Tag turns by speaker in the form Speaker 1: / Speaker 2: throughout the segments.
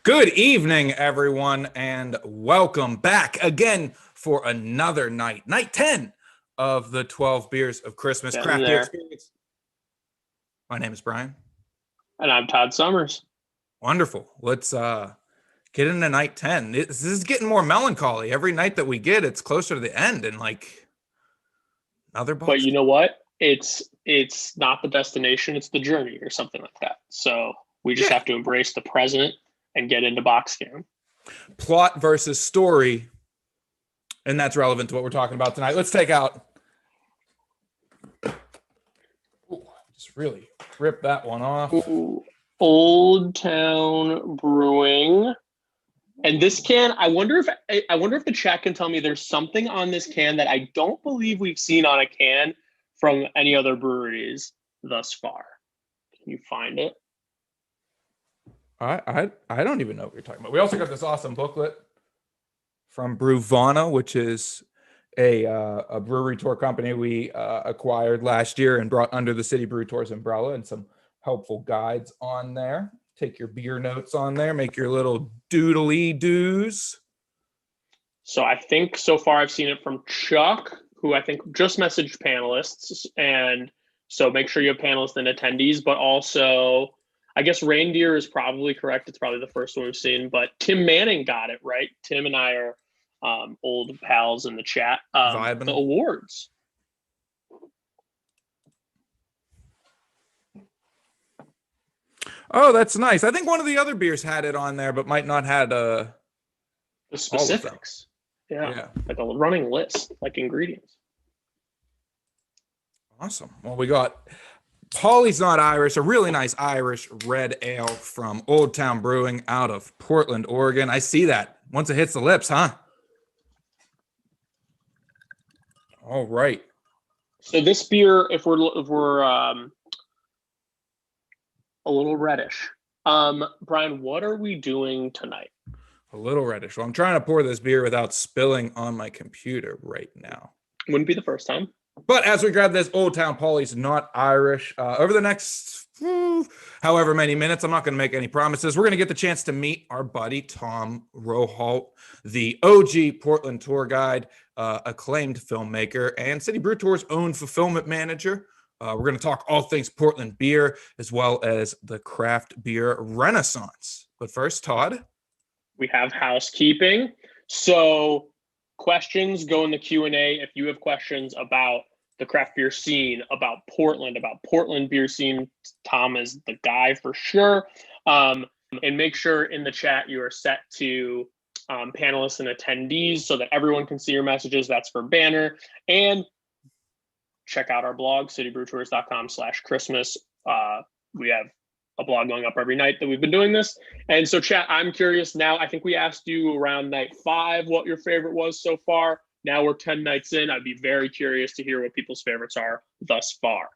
Speaker 1: Good evening, everyone, and welcome back again for another night 10 of the 12 Beers of Christmas Craft Beer Experience. My name is Brian.
Speaker 2: And I'm Todd Summers.
Speaker 1: Wonderful. Let's get into night 10. This is getting more melancholy. Every night that we get, it's closer to the end and like another box.
Speaker 2: But you know what? It's not the destination, it's the journey or something like that. So we just have to embrace the present and get into box cam.
Speaker 1: Plot versus story. And that's relevant to what we're talking about tonight. Let's take out. Ooh, just really rip that one off.
Speaker 2: Ooh, Old Town Brewing. And this can, I wonder if the chat can tell me there's something on this can that I don't believe we've seen on a can from any other breweries thus far. Can you find it?
Speaker 1: I don't even know what you're talking about. We also got this awesome booklet from Brewvana, which is a brewery tour company we acquired last year and brought under the City Brew Tours umbrella, and some helpful guides on there. Take your beer notes on there, make your little doodly doos.
Speaker 2: So I think so far I've seen it from Chuck, who I think just messaged panelists. And so make sure you have panelists and attendees, but also I guess Reindeer is probably correct. It's probably the first one we've seen, but Tim Manning got it right. Tim and I are old pals in the chat. The awards.
Speaker 1: Oh, that's nice. I think one of the other beers had it on there, but might not had
Speaker 2: the specifics. Yeah, like a running list, like ingredients.
Speaker 1: Awesome. Well, we got Polly's Not Irish, a really nice Irish red ale from Old Town Brewing out of Portland, Oregon. I see that once it hits the lips, huh? All right.
Speaker 2: So this beer, if we're a little reddish. Brian, what are we doing tonight?
Speaker 1: A little reddish. Well, I'm trying to pour this beer without spilling on my computer right now.
Speaker 2: Wouldn't be the first time.
Speaker 1: But as we grab this Old Town Polly's Not Irish, over the next however many minutes, I'm not going to make any promises. We're going to get the chance to meet our buddy Thom Roholt, the OG Portland tour guide, acclaimed filmmaker, and City Brew Tour's own fulfillment manager. We're going to talk all things Portland beer, as well as the craft beer renaissance. But first, Todd.
Speaker 2: We have housekeeping. So questions go in the Q&A. If you have questions about the craft beer scene, about Portland beer scene, Thom is the guy for sure. And make sure in the chat you are set to panelists and attendees so that everyone can see your messages. That's for banner. And check out our blog, citybrewtours.com/Christmas. We have a blog going up every night that we've been doing this. And so chat, I'm curious now, I think we asked you around night 5 what your favorite was so far. Now we're 10 nights in. I'd be very curious to hear what people's favorites are thus far.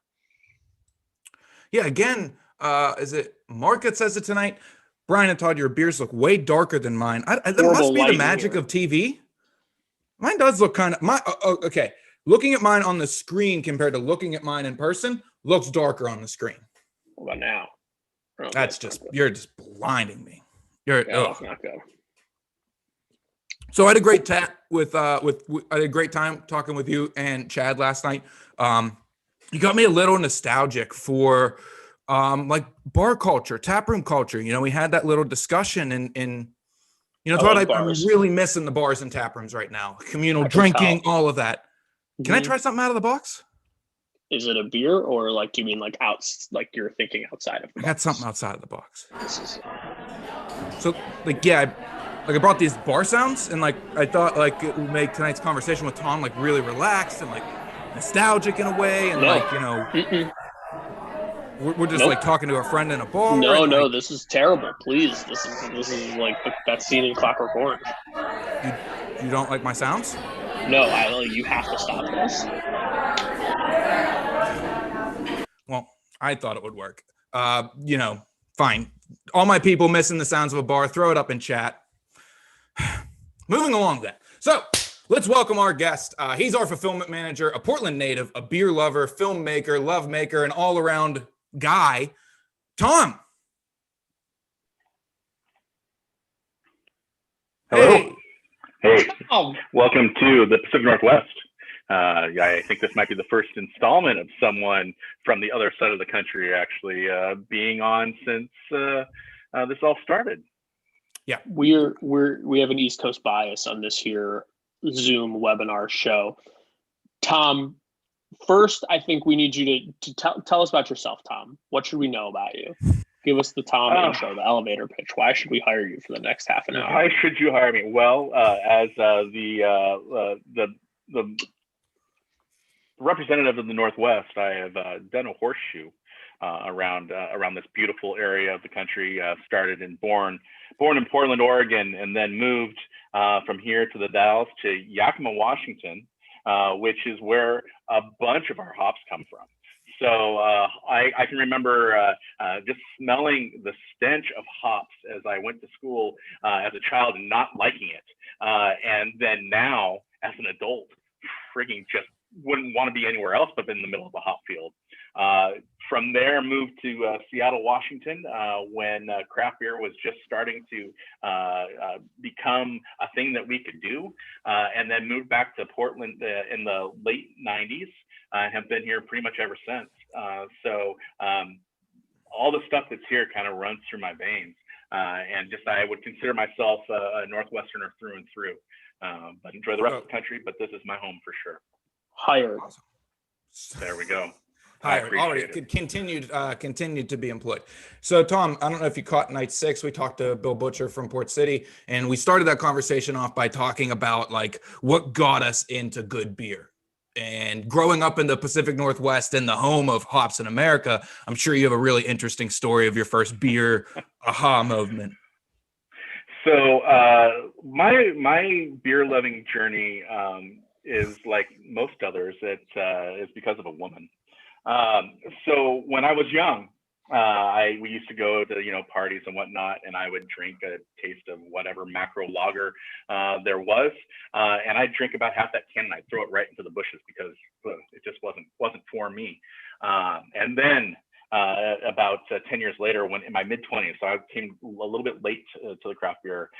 Speaker 1: Yeah, again, is it Mark that says it tonight? Brian and Todd, your beers look way darker than mine. That must be the magic of TV. Mine does look kind of, okay. Looking at mine on the screen compared to looking at mine in person looks darker on the screen.
Speaker 2: What about now?
Speaker 1: That's just, you're just blinding me.
Speaker 2: That's not good.
Speaker 1: So I had a great chat I had a great time talking with you and Chad last night. You got me a little nostalgic for like bar culture, taproom culture. You know, we had that little discussion and you know, Todd, I'm really missing the bars and taprooms right now. Communal drinking, all of that. Can I try something out of the box?
Speaker 2: Is it a beer or like, do you mean like like you're thinking outside of the box?
Speaker 1: I got something outside of the box. So like, yeah, I brought these bar sounds and like, I thought like it would make tonight's conversation with Thom like really relaxed and like nostalgic in a way. And like, you know, we're just like talking to a friend in a bar.
Speaker 2: No, this is terrible. Please. This is like that scene in Clockwork Orange.
Speaker 1: You don't like my sounds?
Speaker 2: No, you have to stop this.
Speaker 1: Well, I thought it would work. You know, fine. All my people missing the sounds of a bar, throw it up in chat. Moving along then. So let's welcome our guest. He's our fulfillment manager, a Portland native, a beer lover, filmmaker, love maker, an all-around guy. Thom.
Speaker 3: Hello.
Speaker 1: Hey,
Speaker 3: Hey,
Speaker 2: Oh,
Speaker 3: welcome to the Pacific Northwest. I think this might be the first installment of someone from the other side of the country actually being on since this all started.
Speaker 2: we have an East Coast bias on this here Zoom webinar show. Thom, first, I think we need you to tell us about yourself, Thom. What should we know about you? Give us the Thom intro, the elevator pitch. Why should we hire you for the next half an hour?
Speaker 3: Why should you hire me? Well, as the representative of the Northwest, I have done a horseshoe around this beautiful area of the country. Started in born in Portland, Oregon, and then moved from here to the Dalles to Yakima, Washington, which is where a bunch of our hops come from. So I can remember just smelling the stench of hops as I went to school as a child and not liking it. And then now, as an adult, frigging just wouldn't want to be anywhere else but in the middle of a hop field. From there, moved to Seattle, Washington, when craft beer was just starting to become a thing that we could do, and then moved back to Portland in the late 90s. I have been here pretty much ever since. So all the stuff that's here kind of runs through my veins, and just I would consider myself a Northwesterner through and through. But enjoy the rest of the country, but this is my home for sure.
Speaker 2: Hired.
Speaker 1: awesome.
Speaker 3: There we go.
Speaker 1: Hired. Already continued to be employed. So, Thom, I don't know if you caught night 6. We talked to Bill Butcher from Port City, and we started that conversation off by talking about like what got us into good beer. And growing up in the Pacific Northwest and the home of hops in America, I'm sure you have a really interesting story of your first beer aha moment.
Speaker 3: So my beer loving journey is like most others. It is because of a woman. So when I was young, we used to go to parties and whatnot, and I would drink a taste of whatever macro lager there was, and I'd drink about half that can and I'd throw it right into the bushes because it just wasn't for me. And then about 10 years later, when in my mid-20s, so I came a little bit late to the craft beer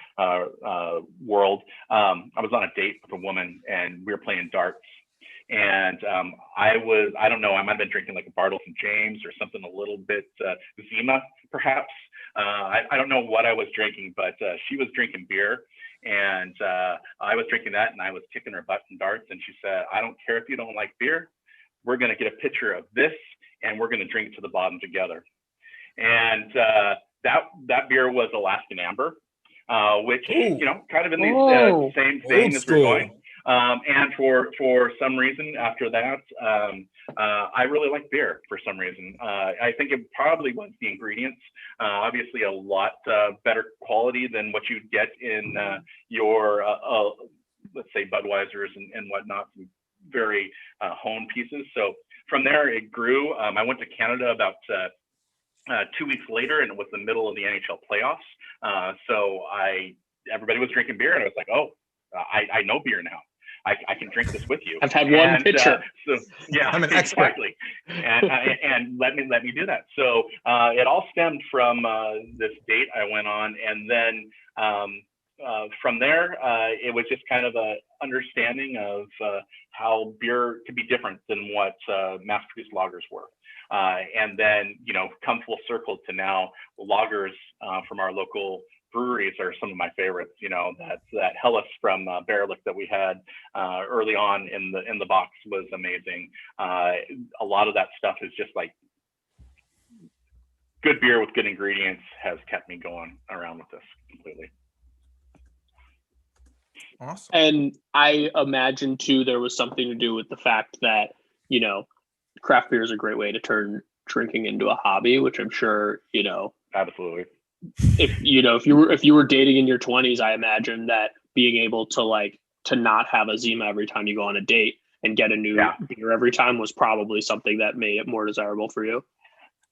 Speaker 3: world. I was on a date with a woman and we were playing darts. And I don't know, I might have been drinking like a Bartles and James or something a little bit Zima, perhaps. I don't know what I was drinking, but she was drinking beer. And I was drinking that and I was kicking her butt in darts. And she said, I don't care if you don't like beer. We're going to get a picture of this and we're going to drink to the bottom together. And that beer was Alaskan Amber, which, kind of in the same vein as we're going. And for some reason after that, I really like beer for some reason. I think it probably was the ingredients, obviously a lot better quality than what you'd get in your, let's say Budweiser's and whatnot, some very honed pieces. So from there it grew. I went to Canada about 2 weeks later, and it was the middle of the NHL playoffs. So everybody was drinking beer and I was like, oh, I know beer now. I can drink this with you.
Speaker 2: I've had one pitcher.
Speaker 3: So yeah,
Speaker 1: I'm an expert.
Speaker 3: Exactly. And let me do that. So it all stemmed from this date I went on, and then from there it was just kind of a understanding of how beer could be different than what mass-produced lagers were. And then come full circle to now lagers from our local breweries are some of my favorites. That Helles from Bearlick that we had early on in the box was amazing. A lot of that stuff is just like good beer with good ingredients has kept me going around with this completely.
Speaker 1: Awesome.
Speaker 2: And I imagine too there was something to do with the fact that craft beer is a great way to turn drinking into a hobby, which I'm sure
Speaker 3: Absolutely.
Speaker 2: if you were dating in your 20s, I imagine that being able to not have a Zima every time you go on a date and get a new beer every time was probably something that made it more desirable for you.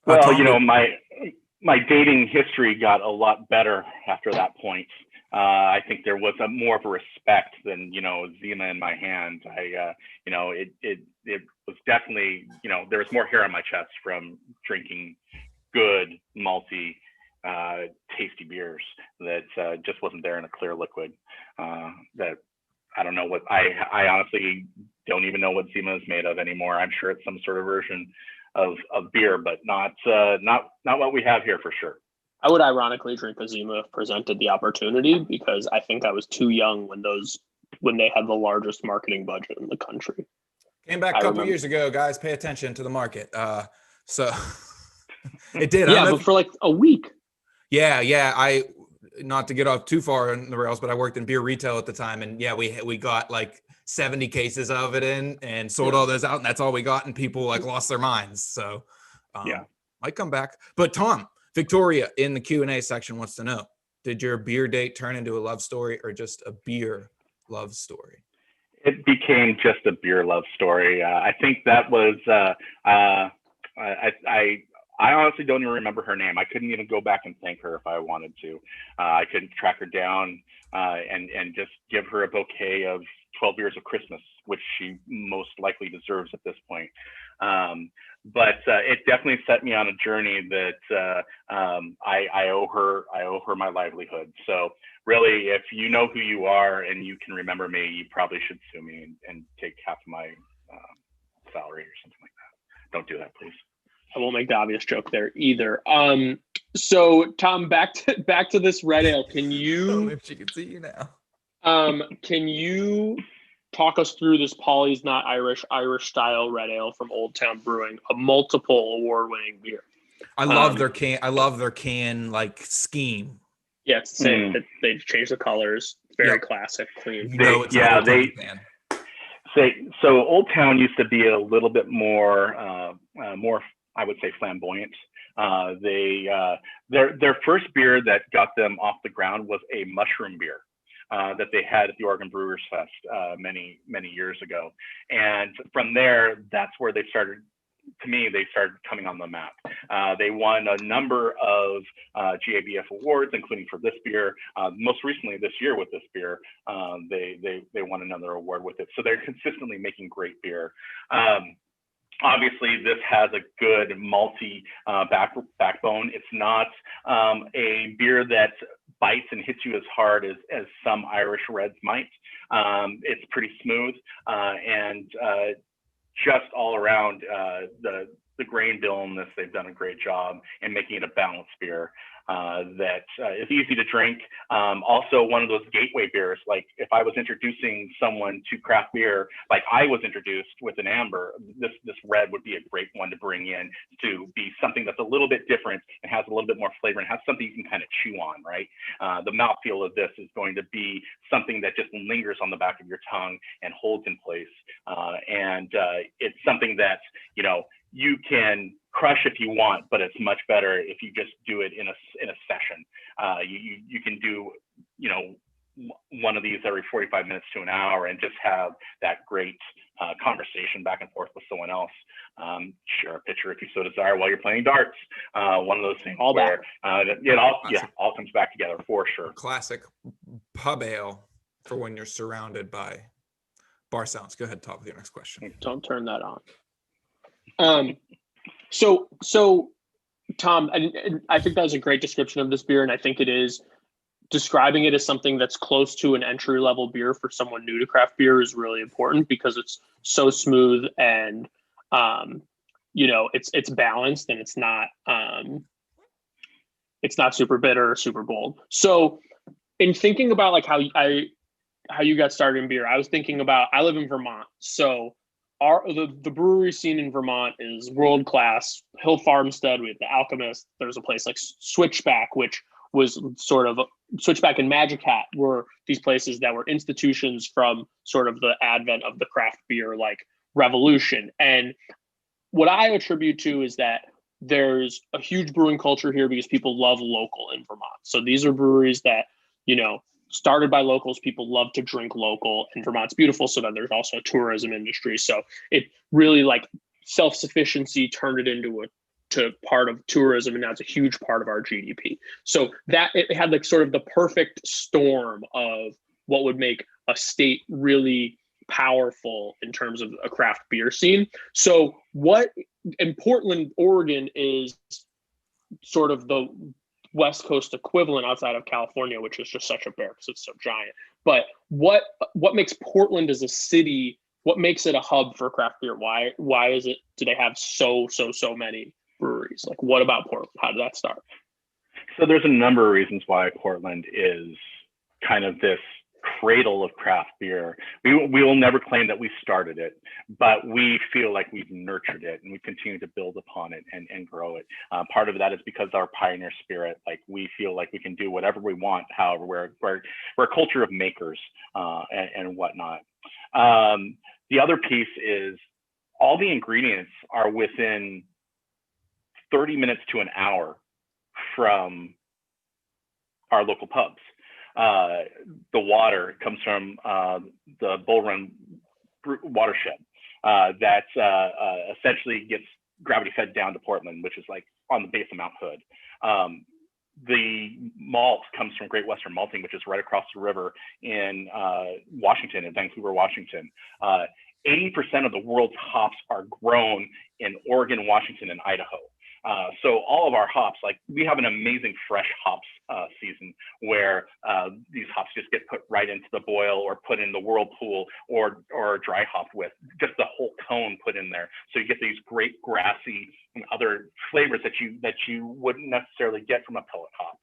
Speaker 3: Well, my dating history got a lot better after that point. I think there was more of a respect than Zima in my hand. It was definitely there was more hair on my chest from drinking good malty tasty beers that just wasn't there in a clear liquid. That I don't know what I honestly don't even know what Zima is made of anymore. I'm sure it's some sort of version of beer, but not what we have here for sure.
Speaker 2: I would ironically drink a Zima if presented the opportunity, because I think I was too young when they had the largest marketing budget in the country.
Speaker 1: Came back a couple years ago, guys. Pay attention to the market. So it did.
Speaker 2: Yeah, but for like a week.
Speaker 1: Yeah. I, not to get off too far in the rails, but I worked in beer retail at the time, and yeah, we got like 70 cases of it in and sold all those out, and that's all we got, and people like lost their minds. So might come back. But Thom, Victoria in the Q&A section wants to know, did your beer date turn into a love story or just a beer love story?
Speaker 3: It became just a beer love story. I think that was I honestly don't even remember her name. I couldn't even go back and thank her if I wanted to. I couldn't track her down and just give her a bouquet of 12 Beers of Christmas, which she most likely deserves at this point. But it definitely set me on a journey that I owe her my livelihood. So really, if you know who you are and you can remember me, you probably should sue me and take half of my salary or something like that. Don't do that, please.
Speaker 2: I won't make the obvious joke there either. So Thom, back to this red ale. Can you?
Speaker 1: If she can see you now.
Speaker 2: Can you talk us through this Polly's Not Irish style red ale from Old Town Brewing, a multiple award-winning beer?
Speaker 1: I love their can. I love their can like scheme.
Speaker 2: Yeah, it's the same. They've changed the colors. Very classic, clean.
Speaker 3: So Old Town used to be a little bit more, I would say, flamboyant. Their first beer that got them off the ground was a mushroom beer that they had at the Oregon Brewers Fest many years ago, and from there, that's where they started. To me, they started coming on the map. They won a number of GABF awards, including for this beer. Most recently this year with this beer, they won another award with it. So they're consistently making great beer. Obviously, this has a good malty backbone. It's not a beer that bites and hits you as hard as some Irish reds might. It's pretty smooth and just all around the grain bill in this, they've done a great job in making it a balanced beer that is easy to drink. Also one of those gateway beers, like if I was introducing someone to craft beer, like I was introduced with an amber, this red would be a great one to bring in to be something that's a little bit different and has a little bit more flavor and has something you can kind of chew on, right? The mouthfeel of this is going to be something that just lingers on the back of your tongue and holds in place. And it's something that, you can crush if you want, but it's much better if you just do it in a session. You can do, one of these every 45 minutes to an hour and just have that great conversation back and forth with someone else. Share a picture if you so desire while you're playing darts. One of those things all comes back together for sure.
Speaker 1: Classic pub ale for when you're surrounded by bar sounds. Go ahead, Todd, with your next question.
Speaker 2: Don't turn that on. So Thom, and I think that was a great description of this beer, and I think it is describing it as something that's close to an entry-level beer for someone new to craft beer is really important because it's so smooth and it's balanced and it's not super bitter or super bold. So in thinking about like how you got started in beer, I was thinking about, I live in Vermont, so the brewery scene in Vermont is world class. Hill Farmstead, we have the Alchemist. There's a place like Switchback, which was sort of Switchback and Magic Hat were these places that were institutions from sort of the advent of the craft beer like revolution. And what I attribute to is that there's a huge brewing culture here because people love local in Vermont. So these are breweries that, started by locals. People love to drink local, and Vermont's beautiful. So then there's also a tourism industry. So it really like self-sufficiency turned it into to part of tourism, and now it's a huge part of our GDP. So that it had like sort of the perfect storm of what would make a state really powerful in terms of a craft beer scene. So what in Portland, Oregon is sort of West Coast equivalent outside of California, which is just such a bear because it's so giant. But what makes Portland as a city? What makes it a hub for craft beer? Why is it? Do they have so many breweries? Like, what about Portland? How did that start?
Speaker 3: So there's a number of reasons why Portland is kind of this cradle of craft beer. We will never claim that we started it, but we feel like we've nurtured it and we continue to build upon it and grow it. Part of that is because our pioneer spirit, like we feel like we can do whatever we want. However, we're a culture of makers and whatnot. The other piece is all the ingredients are within 30 minutes to an hour from our local pubs. The water comes from the Bull Run watershed that essentially gets gravity fed down to Portland, which is like on the base of Mount Hood. The malt comes from Great Western Malting, which is right across the river in Washington, in Vancouver, Washington. 80% of the world's hops are grown in Oregon, Washington, and Idaho. So all of our hops, like we have an amazing fresh hops season where these hops just get put right into the boil or put in the whirlpool or dry hopped with just the whole cone put in there. So you get these great grassy and other flavors that you wouldn't necessarily get from a pellet hop.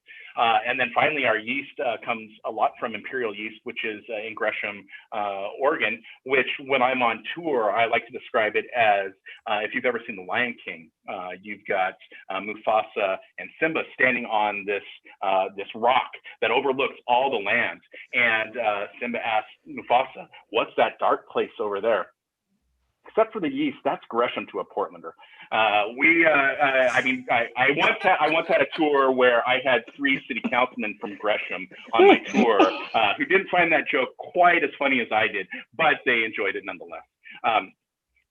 Speaker 3: And then finally, our yeast comes a lot from Imperial Yeast, which is in Gresham, Oregon, which when I'm on tour, I like to describe it as, if you've ever seen The Lion King, you've got Mufasa and Simba standing on this rock that overlooks all the land. And Simba asks Mufasa, "What's that dark place over there?" Except for the yeast, that's Gresham to a Portlander. I once had a tour where I had 3 city councilmen from Gresham on my tour who didn't find that joke quite as funny as I did, but they enjoyed it nonetheless.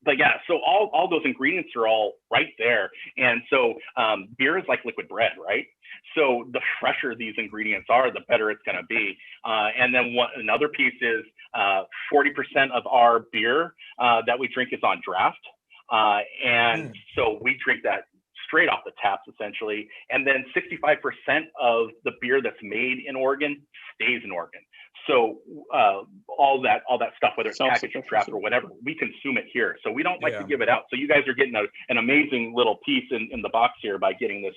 Speaker 3: But yeah, so all those ingredients are all right there. And so beer is like liquid bread, right? So the fresher these ingredients are, the better it's going to be. And then another piece is 40% of our beer that we drink is on draft. And so we drink that straight off the taps, essentially. And then 65% of the beer that's made in Oregon stays in Oregon. So all that stuff, whether it's packaged or draft or whatever, we consume it here. So we don't like to give it out. So you guys are getting an amazing little piece in the box here by getting this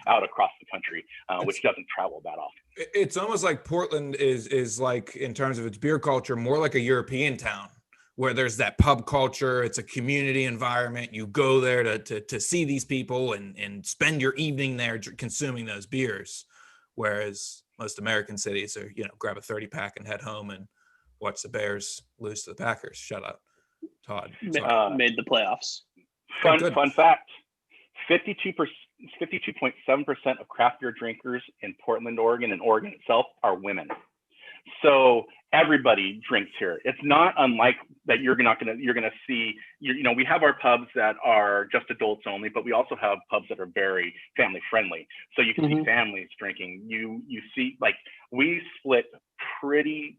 Speaker 3: out across the country, which doesn't travel that often.
Speaker 1: It's almost like Portland is like, in terms of its beer culture, more like a European town, where there's that pub culture. It's a community environment. You go there to see these people and spend your evening there consuming those beers. Whereas most American cities are, grab a 30 pack and head home and watch the Bears lose to the Packers. Shut up, Todd.
Speaker 2: Made the playoffs.
Speaker 3: Fun fact: 52.7% of craft beer drinkers in Portland, Oregon, and Oregon itself are women. So everybody drinks here. It's not unlike that you're gonna see, we have our pubs that are just adults only, but we also have pubs that are very family friendly. So you can see families drinking. You see, like, we split pretty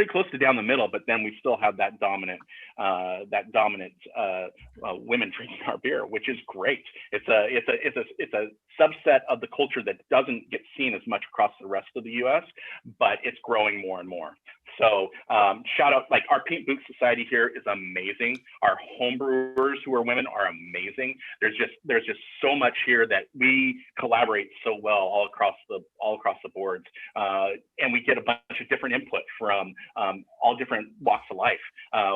Speaker 3: close to down the middle, but then we still have that dominant women drinking our beer, which is great. It's a subset of the culture that doesn't get seen as much across the rest of the U.S., but it's growing more and more. So shout out, like, our Paint Booth Society here is amazing. Our home brewers who are women are amazing. There's just so much here that we collaborate so well all across the boards, and we get a bunch of different input from all different walks of life,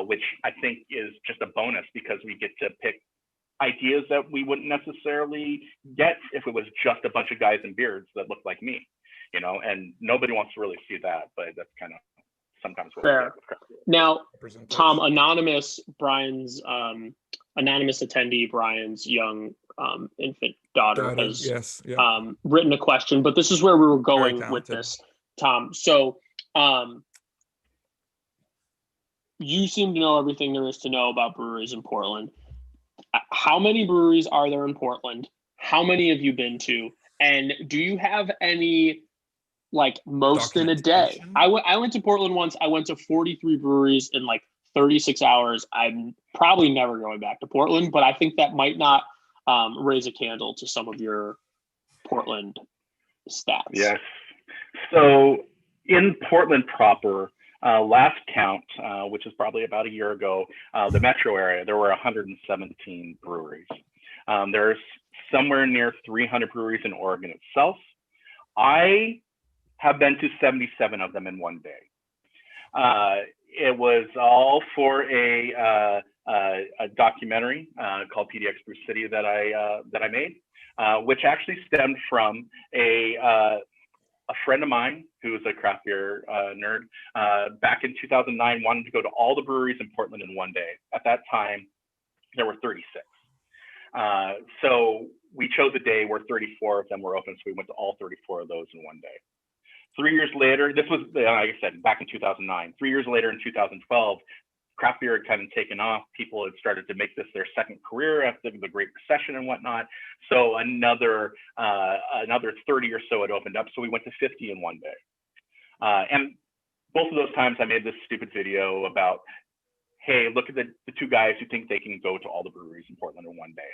Speaker 3: which I think is just a bonus because we get to pick ideas that we wouldn't necessarily get if it was just a bunch of guys in beards that look like me, and nobody wants to really see that, but that's kind of sometimes what
Speaker 2: fair. Now, Thom, Brian's anonymous attendee, Brian's young infant daughter has written a question, but this is where we were going with this, Thom. So you seem to know everything there is to know about breweries in Portland. How many breweries are there in Portland? How many have you been to? And do you have any, like, most in a day? I went to Portland once. I went to 43 breweries in like 36 hours. I'm probably never going back to Portland, but I think that might not raise a candle to some of your Portland stats?
Speaker 3: Yes. So in Portland proper, last count, which is probably about a year ago, the metro area, there were 117 breweries. There's somewhere near 300 breweries in Oregon itself. I have been to 77 of them in one day. It was all for a documentary called PDX Brew City that I made, which actually stemmed from a friend of mine who was a craft beer nerd back in 2009 wanted to go to all the breweries in Portland in one day. At that time, there were 36. So we chose a day where 34 of them were open, so we went to all 34 of those in one day. 3 years later, this was, like I said, back in 2009. 3 years later in 2012, craft beer had kind of taken off. People had started to make this their second career after the Great Recession and whatnot. So another 30 or so had opened up. So we went to 50 in one day. And both of those times I made this stupid video about, hey, look at the two guys who think they can go to all the breweries in Portland in one day.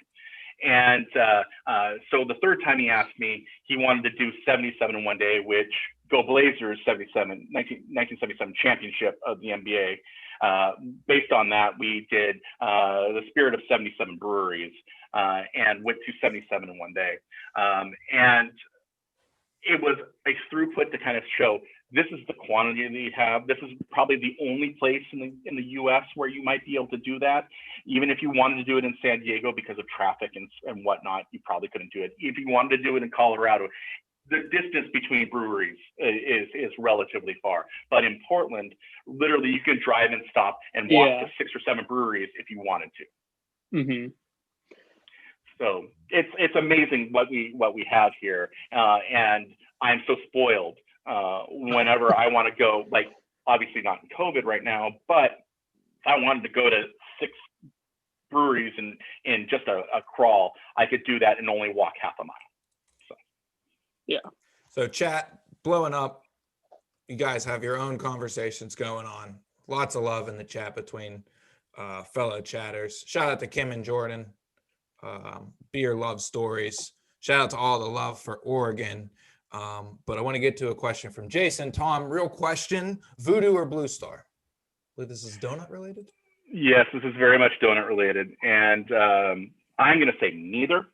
Speaker 3: And so the third time he asked me, he wanted to do 77 in one day, which Go Blazers 1977 championship of the NBA. Based on that, we did the spirit of 77 breweries and went to 77 in one day. And it was a throughput to kind of show this is the quantity that you have. This is probably the only place in the U.S. where you might be able to do that. Even if you wanted to do it in San Diego because of traffic and whatnot, you probably couldn't do it. If you wanted to do it in Colorado, the distance between breweries is relatively far. But in Portland, literally you can drive and stop and walk to 6 or 7 breweries if you wanted to.
Speaker 2: Mm-hmm.
Speaker 3: So it's amazing what we have here, and I'm so spoiled whenever I want to go. Like obviously not in COVID right now, but if I wanted to go to 6 breweries in just a crawl, I could do that and only walk half a mile.
Speaker 2: Yeah.
Speaker 1: So chat blowing up. You guys have your own conversations going on. Lots of love in the chat between fellow chatters. Shout out to Kim and Jordan. Beer love stories. Shout out to all the love for Oregon. But I want to get to a question from Jason. Tom, real question: Voodoo or Blue Star? I believe this is donut related.
Speaker 3: Yes, this is very much donut related, and I'm going to say neither.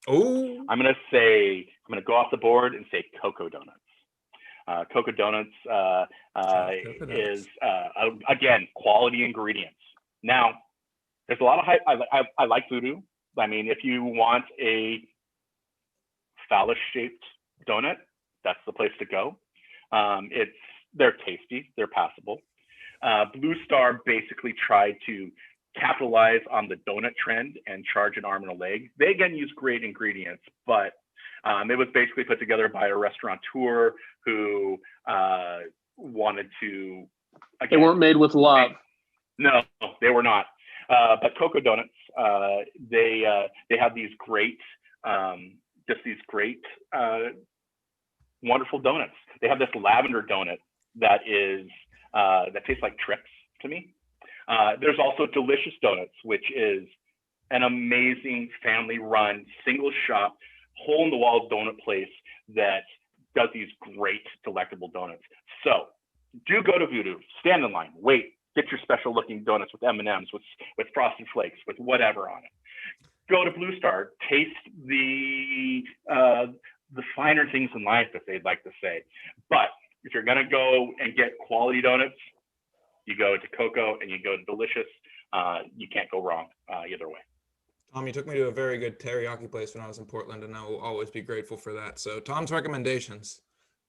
Speaker 1: Oh,
Speaker 3: I'm going to go off the board and say Cocoa Donuts. Cocoa Donuts is again quality ingredients. Now, there's a lot of hype. I like Voodoo. I mean, if you want a phallus-shaped donut, that's the place to go. They're tasty, they're passable. Blue Star basically tried to capitalize on the donut trend and charge an arm and a leg. They again use great ingredients, but it was basically put together by a restaurateur who wanted to. Again,
Speaker 2: they weren't made with love.
Speaker 3: No, they were not. But Cocoa Donuts, they have these great, wonderful donuts. They have this lavender donut that tastes like Trix to me. There's also Delicious Donuts, which is an amazing family-run, single-shop, hole-in-the-wall donut place that does these great, delectable donuts. So do go to Voodoo, stand in line, wait, get your special-looking donuts with M&Ms, with Frosted Flakes, with whatever on it. Go to Blue Star, taste the finer things in life, if they'd like to say. But if you're going to go and get quality donuts, you go to Cocoa and you go to Delicious. You can't go wrong either way.
Speaker 1: Tom, you took me to a very good teriyaki place when I was in Portland, and I will always be grateful for that. So Tom's recommendations,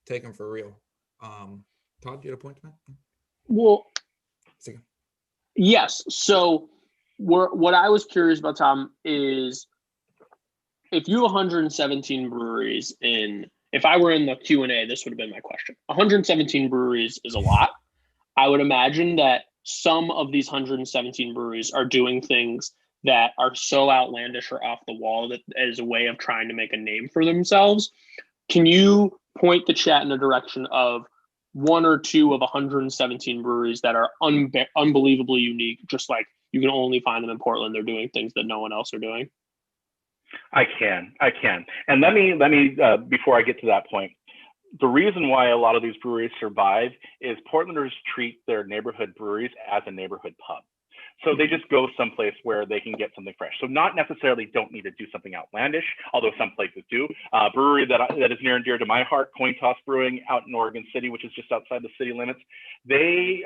Speaker 1: take them for real. Todd, you had a point to make?
Speaker 2: Well, yes. So what I was curious about, Tom, is if you have 117 breweries if I were in the Q&A, this would have been my question. 117 breweries is a lot. I would imagine that some of these 117 breweries are doing things that are so outlandish or off the wall that as a way of trying to make a name for themselves. Can you point the chat in the direction of 1 or 2 of 117 breweries that are unbelievably unique, just like you can only find them in Portland? They're doing things that no one else are doing.
Speaker 3: I can. And let me before I get to that point, the reason why a lot of these breweries survive is Portlanders treat their neighborhood breweries as a neighborhood pub. So they just go someplace where they can get something fresh. So not necessarily don't need to do something outlandish, although some places do. Brewery that is near and dear to my heart, Coin Toss Brewing out in Oregon City, which is just outside the city limits. They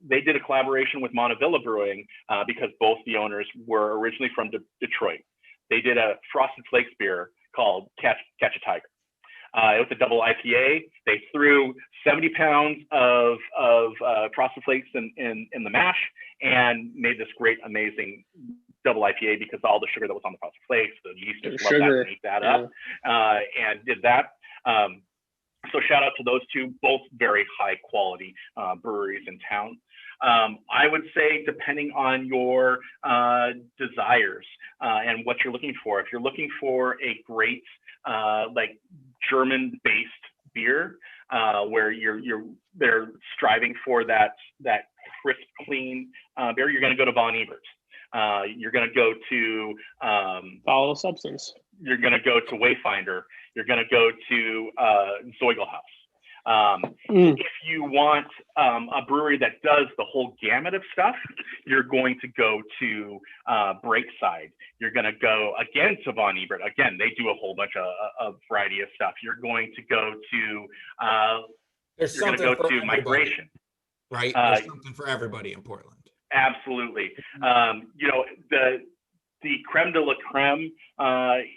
Speaker 3: did a collaboration with Montevilla Brewing because both the owners were originally from Detroit. They did a Frosted Flakes beer called Catch a Tiger. It was a double IPA. They threw 70 pounds of Frosted Flakes in the mash and made this great, amazing double IPA because all the sugar that was on the Frosted Flakes, the yeast just loved that and ate that up and did that. So shout out to those two, both very high quality breweries in town. I would say depending on your desires and what you're looking for, if you're looking for a great like German-based beer where they're striving for that crisp, clean beer, you're going to go to Von Ebert. You're going to go to
Speaker 2: Follow Substance.
Speaker 3: You're going to go to Wayfinder. You're going to go to Zeugelhaus. If you want a brewery that does the whole gamut of stuff, you're going to go to Breakside. You're going to go again to Von Ebert. Again, they do a whole bunch of variety of stuff. You're going to go to Migration.
Speaker 1: Right? There's something for everybody in Portland.
Speaker 3: Absolutely. The creme de la creme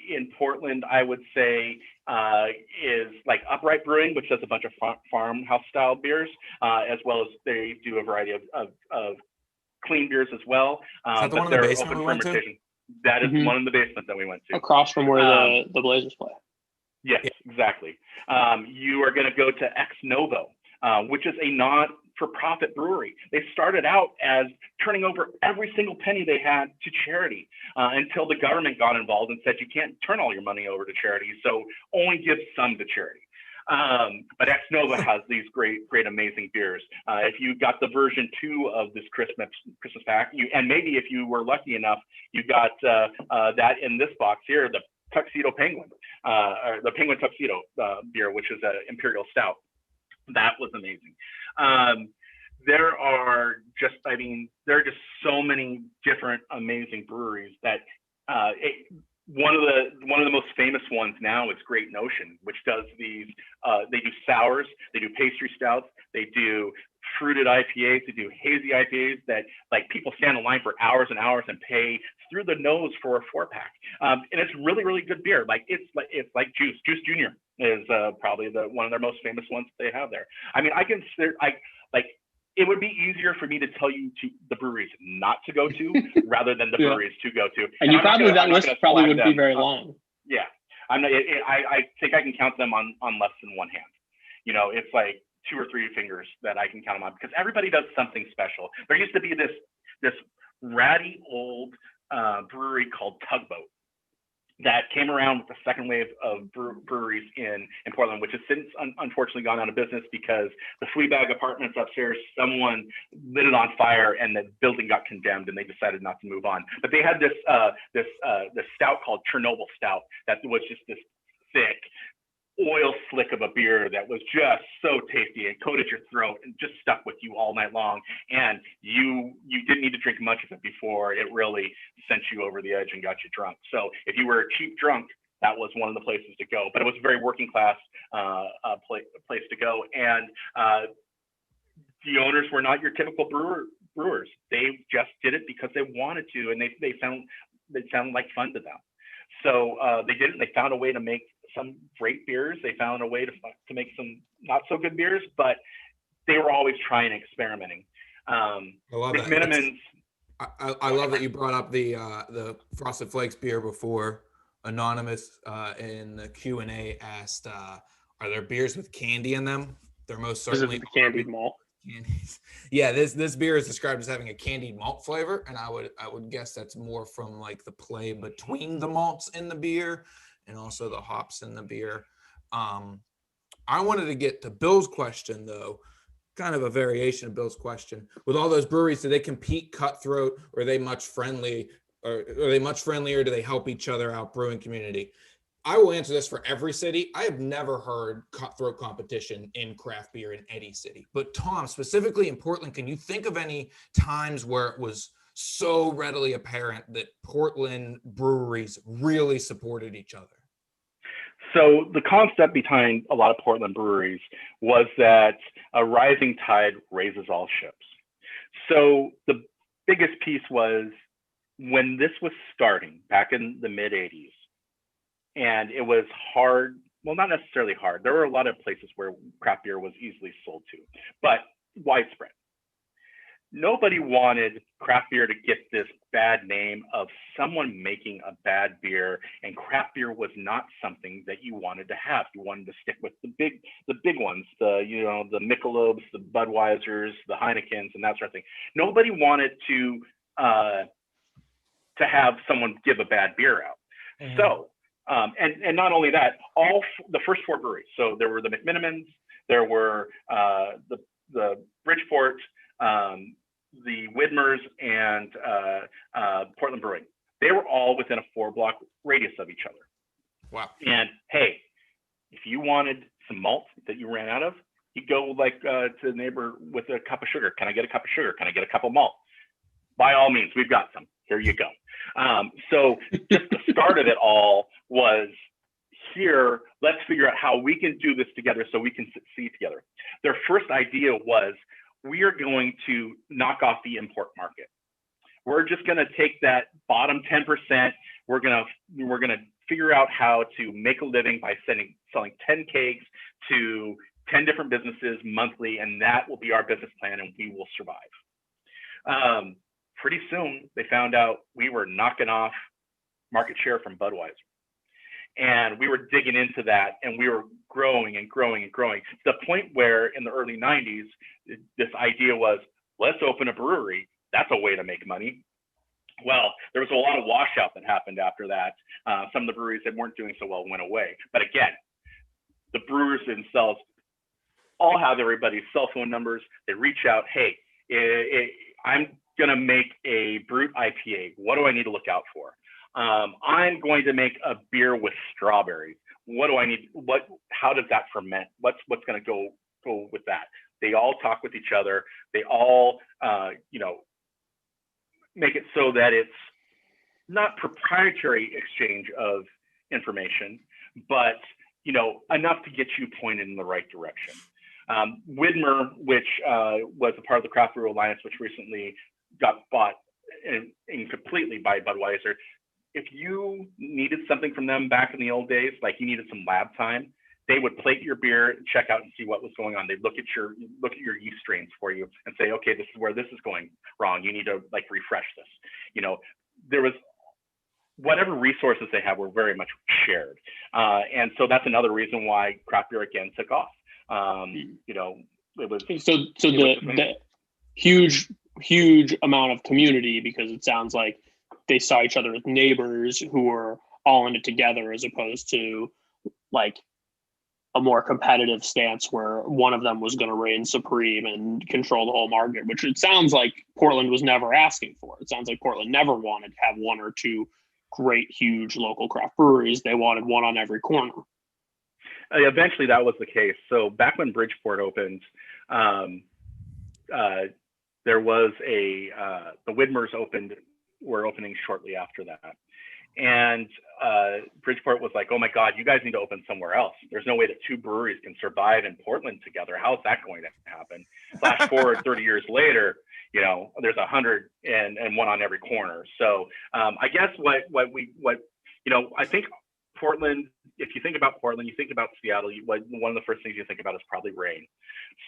Speaker 3: in Portland, I would say, is like Upright Brewing, which does a bunch of farmhouse style beers, as well as they do a variety of clean beers as well.
Speaker 1: Is that the one in the basement we went to?
Speaker 3: That is one in the basement that we went to.
Speaker 2: Across from where the Blazers play.
Speaker 3: Yes, exactly. You are going to go to Ex Novo, which is a not-for-profit brewery. They started out as turning over every single penny they had to charity until the government got involved and said, you can't turn all your money over to charity, so only give some to charity. But Ex Novo has these great, amazing beers. If you got the version 2 of this Christmas pack, and maybe if you were lucky enough, you got that in this box here, the Tuxedo Penguin, or the Penguin Tuxedo beer, which is an Imperial Stout. That was amazing. There are just so many different amazing breweries that one of the most famous ones now is Great Notion, which does these. They do sours, they do pastry stouts, they do fruited IPAs, they do hazy IPAs that like people stand in line for hours and hours and pay through the nose for a 4-pack. And it's really, really good beer. It's like Juice Junior is probably one of their most famous ones they have there. I mean, it would be easier for me to tell you the breweries not to go to rather than the breweries to go to.
Speaker 2: And that list probably wouldn't be very long.
Speaker 3: Yeah, I'm not. I think I can count them on less than one hand. It's like 2 or 3 fingers that I can count them on because everybody does something special. There used to be this ratty old brewery called Tugboat that came around with the second wave of breweries in Portland, which has since unfortunately gone out of business because the Fleabag Apartments upstairs, someone lit it on fire and the building got condemned and they decided not to move on. But they had this stout called Chernobyl Stout that was just this thick oil slick of a beer that was just so tasty and coated your throat and just stuck with you all night long. And you didn't need to drink much of it before it really sent you over the edge and got you drunk. So if you were a cheap drunk, that was one of the places to go. But it was a very working class place to go. And the owners were not your typical brewers. They just did it because they wanted to, and they found it sounded like fun to them. So they did it. They found a way to make some great beers. They found a way to make some not so good beers, but they were always trying and experimenting.
Speaker 1: I love that.
Speaker 3: Minimans.
Speaker 1: I love that you brought up the Frosted Flakes beer before. Anonymous in the Q&A asked, "Are there beers with candy in them?" They're most certainly
Speaker 2: the candied malt.
Speaker 1: Candies. Yeah, this beer is described as having a candied malt flavor, and I would guess that's more from like the play between the malts in the beer and also the hops in the beer. I wanted to get to Bill's question though, kind of a variation of Bill's question. With all those breweries, do they compete cutthroat, or are they much friendly are they much friendlier? Do they help each other out, brewing community? I will answer this for every city. I have never heard cutthroat competition in craft beer in any city. But Thom, specifically in Portland, can you think of any times where it was so readily apparent that Portland breweries really supported each other?
Speaker 3: So the concept behind a lot of Portland breweries was that a rising tide raises all ships. So the biggest piece was when this was starting back in the mid 80s, and it was hard, well, not necessarily hard. There were a lot of places where craft beer was easily sold to, but widespread. Nobody wanted craft beer to get this bad name of someone making a bad beer, and craft beer was not something that you wanted to have. You wanted to stick with the big ones, the Michelobs, the Budweisers, the Heinekens, and that sort of thing. Nobody wanted to have someone give a bad beer out. Mm-hmm. So, and not only that, the first 4 breweries. So there were the McMinimans, there were the Bridgeport, the Widmers, and Portland Brewing. They were all within a 4-block radius of each other.
Speaker 1: Wow.
Speaker 3: And hey, if you wanted some malt that you ran out of, you go to the neighbor with a cup of sugar. Can I get a cup of sugar? Can I get a cup of malt? By all means, we've got some. Here you go. So just the start of it all was here, let's figure out how we can do this together so we can succeed together. Their first idea was, we are going to knock off the import market. We're just going to take that bottom 10%. We're going to figure out how to make a living by selling 10 kegs to 10 different businesses monthly, and that will be our business plan, and we will survive. Pretty soon, they found out we were knocking off market share from Budweiser. And we were digging into that, and we were growing and growing and growing to the point where in the early 90s, this idea was, let's open a brewery. That's a way to make money. Well, there was a lot of washout that happened after that. Some of the breweries that weren't doing so well went away. But again, the brewers themselves all have everybody's cell phone numbers. They reach out, hey, I'm going to make a brut IPA. What do I need to look out for? I'm going to make a beer with strawberries. What do I need? How does that ferment? What's going to go with that? They all talk with each other. They all, make it so that it's not proprietary exchange of information, but enough to get you pointed in the right direction. Widmer, which was a part of the Craft Brew Alliance, which recently got bought in completely by Budweiser. If you needed something from them back in the old days, like you needed some lab time, they would plate your beer, check out and see what was going on. They'd look at your yeast strains for you and say, okay, this is where this is going wrong. You need to refresh this. There was whatever resources they have were very much shared. And so that's another reason why craft beer again took off. It was
Speaker 2: the huge amount of community, because it sounds like they saw each other as neighbors who were all in it together, as opposed to a more competitive stance where one of them was going to reign supreme and control the whole market, which it sounds like Portland was never asking for. It sounds like Portland never wanted to have one or two great, huge local craft breweries. They wanted one on every corner.
Speaker 3: Eventually that was the case. So back when Bridgeport opened, there was the Widmers were opening shortly after that. And Bridgeport was like, oh my God, you guys need to open somewhere else. There's no way that 2 breweries can survive in Portland together. How's that going to happen? Flash forward 30 years later, there's 101 on every corner. So I guess I think Portland, if you think about Portland, you think about Seattle, one of the first things you think about is probably rain.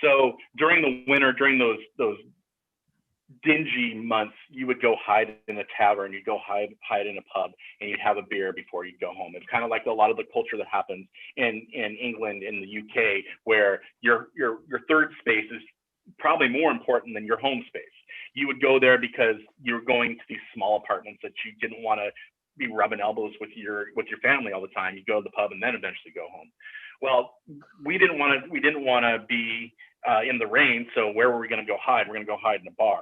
Speaker 3: So during the winter, during those dingy months, you would go hide in a tavern, you'd go hide in a pub, and you'd have a beer before you'd go home. It's kind of like a lot of the culture that happens in England, in the UK, where your third space is probably more important than your home space. You would go there because you're going to these small apartments that you didn't want to be rubbing elbows with your family all the time. You go to the pub and then eventually go home. Well, we didn't want to be in the rain, so where were we going to go hide? We're going to go hide in a bar.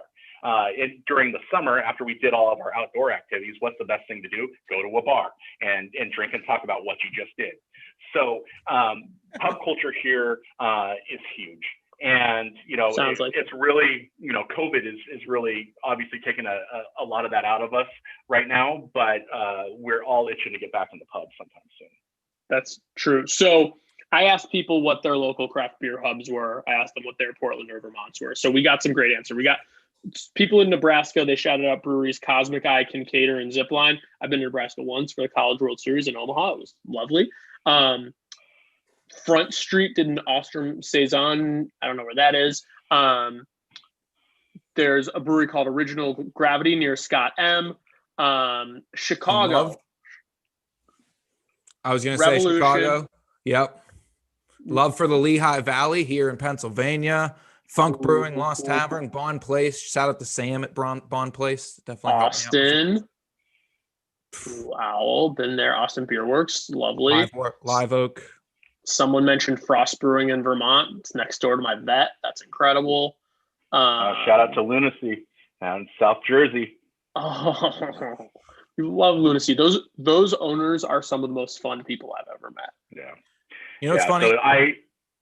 Speaker 3: During the summer, after we did all of our outdoor activities, what's the best thing to do? Go to a bar and drink and talk about what you just did. So pub culture here is huge. And, it's really, COVID is really obviously taking a lot of that out of us right now, but we're all itching to get back in the pub sometime soon.
Speaker 2: That's true. So I asked people what their local craft beer hubs were. I asked them what their Portland or Vermonts were. So we got some great answer. We got people in Nebraska. They shouted out breweries, Cosmic Eye, Kincaid, and Zipline. I've been to Nebraska once for the College World Series in Omaha. It was lovely. Front Street did an Ostrom Saison. I don't know where that is. There's a brewery called Original Gravity near Scott M. Chicago.
Speaker 1: I was going to say Chicago. Yep. Love for the Lehigh Valley here in Pennsylvania. Funk Brewing, Lost Tavern, Bond Place. Shout out to Sam at Bond Place. Definitely.
Speaker 2: Austin. Wow. Been there. Austin Beer Works. Lovely.
Speaker 1: Live Oak. Someone
Speaker 2: mentioned Frost Brewing in Vermont. It's next door to my vet. That's incredible.
Speaker 3: Shout out to Lunacy down in South Jersey.
Speaker 2: Oh, we love Lunacy. Those owners are some of the most fun people I've ever met.
Speaker 3: Yeah.
Speaker 1: It's funny.
Speaker 3: So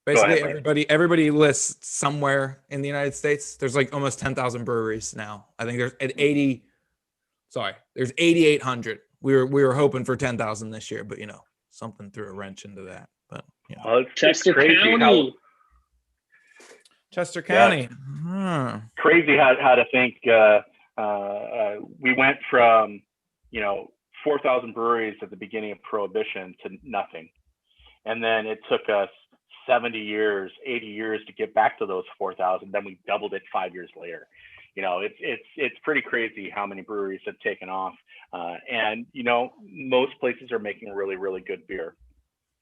Speaker 1: basically, everybody lists somewhere in the United States. There's like almost 10,000 breweries now. I think there's 8,800. We were hoping for 10,000 this year, but something threw a wrench into that. But
Speaker 2: Chester County.
Speaker 1: Chester County.
Speaker 3: Crazy how to think. We went from 4,000 breweries at the beginning of Prohibition to nothing, and then it took us 70 years, 80 years to get back to those 4,000. Then we doubled it 5 years later. It's pretty crazy how many breweries have taken off, and most places are making really, really good beer,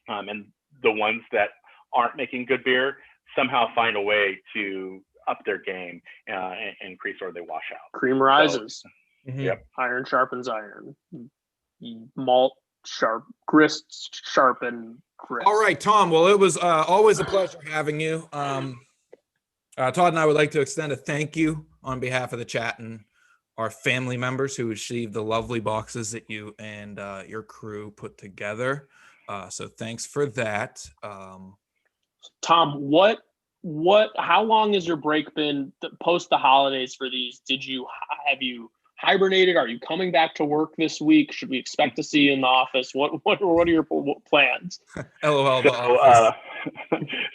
Speaker 3: and the ones that aren't making good beer somehow find a way to up their game and increase, or they wash out.
Speaker 2: Cream rises.
Speaker 3: So, Yep.
Speaker 2: Iron sharpens iron. Malt grist sharpen grist.
Speaker 1: All right, Tom. Well, it was always a pleasure having you. Todd and I would like to extend a thank you on behalf of the chat and our family members who received the lovely boxes that you and your crew put together. So thanks for that.
Speaker 2: Tom, how long has your break been post the holidays for these? Have you hibernated? Are you coming back to work this week? Should we expect to see you in the office? What are your plans?
Speaker 1: LOL.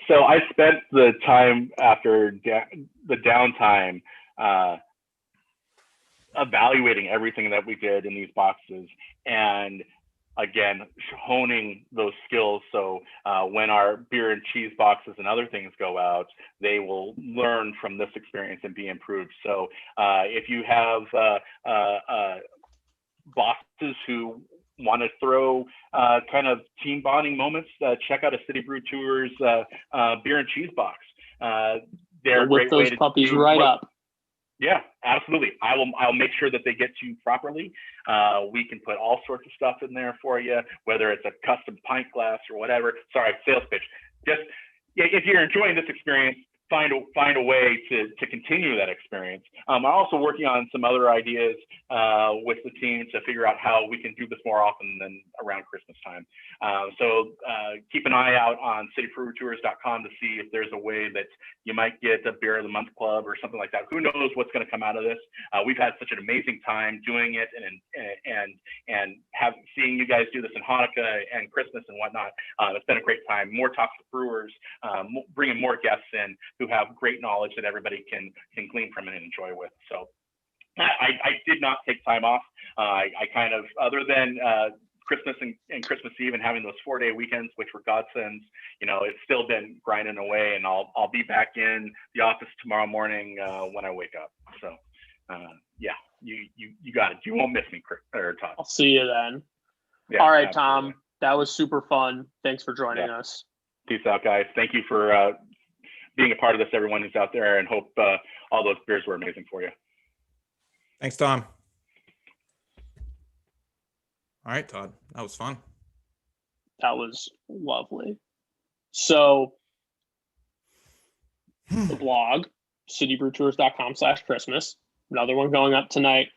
Speaker 3: So I spent the time after the downtime evaluating everything that we did in these boxes, and again, honing those skills. So when our beer and cheese boxes and other things go out, they will learn from this experience and be improved. So if you have bosses who want to throw kind of team bonding moments, check out a City Brew Tours beer and cheese box. They're a great
Speaker 2: those
Speaker 3: way to
Speaker 2: puppies right up.
Speaker 3: Yeah, absolutely. I'll make sure that they get to you properly. We can put all sorts of stuff in there for you, whether it's a custom pint glass or whatever. Sorry, sales pitch. Just if you're enjoying this experience, find a way to continue that experience. I'm also working on some other ideas with the team to figure out how we can do this more often than around Christmas time. So keep an eye out on citybrewtours.com to see if there's a way that you might get a beer of the month club or something like that. Who knows what's going to come out of this? We've had such an amazing time doing it and seeing you guys do this in Hanukkah and Christmas and whatnot. It's been a great time. More talks with brewers, bringing more guests in who have great knowledge that everybody can glean from and enjoy with. So I did not take time off. I kind of, other than Christmas and Christmas Eve and having those 4-day weekends, which were godsends, it's still been grinding away, and I'll be back in the office tomorrow morning when I wake up. So yeah, you got it. You won't miss me, Todd.
Speaker 2: I'll see you then.
Speaker 3: Yeah,
Speaker 2: all right,
Speaker 3: absolutely.
Speaker 2: Tom, that was super fun. Thanks for joining us.
Speaker 3: Peace out, guys. Thank you for being a part of this, everyone who's out there, and hope all those beers were amazing for you.
Speaker 1: Thanks, Tom. All right, Todd, that was fun.
Speaker 2: That was lovely. So the blog, citybrewtours.com/Christmas. another one going up tonight.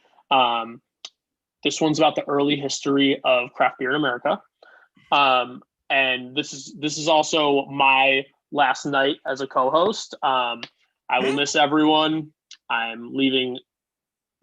Speaker 2: This one's about the early history of craft beer in America. And this is also my last night as a co-host. I will miss everyone. I'm leaving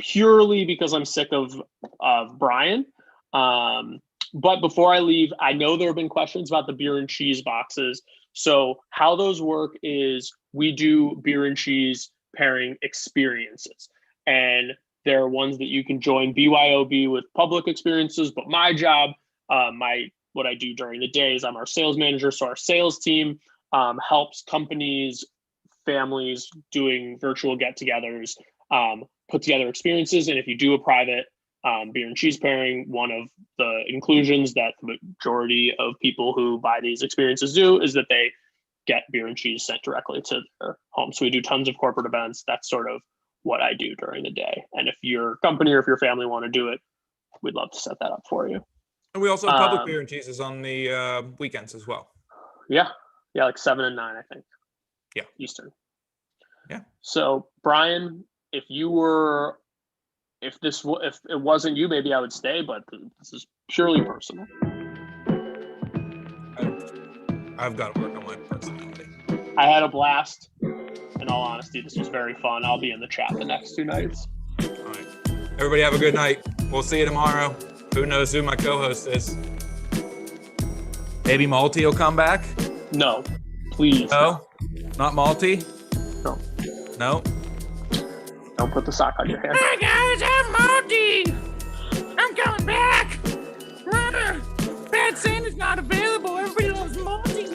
Speaker 2: purely because I'm sick of Brian. But before I leave, I know there have been questions about the beer and cheese boxes. So how those work is we do beer and cheese pairing experiences. And there are ones that you can join BYOB with public experiences. But my job, what I do during the day is I'm our sales manager. So our sales team helps companies, families doing virtual get-togethers, put together experiences. And if you do a private beer and cheese pairing, one of the inclusions that the majority of people who buy these experiences do is that they get beer and cheese sent directly to their home. So we do tons of corporate events. That's sort of what I do during the day. And if your company or if your family want to do it, we'd love to set that up for you.
Speaker 1: And we also have public beer and cheeses on the weekends as well.
Speaker 2: Yeah, like 7 and 9, I think.
Speaker 1: Yeah,
Speaker 2: Eastern.
Speaker 1: Yeah.
Speaker 2: So Brian, if it wasn't you, maybe I would stay, but this is purely personal.
Speaker 1: I've got to work on my personality.
Speaker 2: I had a blast. In all honesty, this was very fun. I'll be in the chat the next 2 nights.
Speaker 1: All right. Everybody have a good night. We'll see you tomorrow. Who knows who my co-host is? Maybe Malty will come back?
Speaker 2: No, please.
Speaker 1: No? Not Malty?
Speaker 2: No.
Speaker 1: No?
Speaker 2: Don't put the sock on your hair.
Speaker 4: Hi guys, I'm Malty. I'm coming back. Bad Santa's not available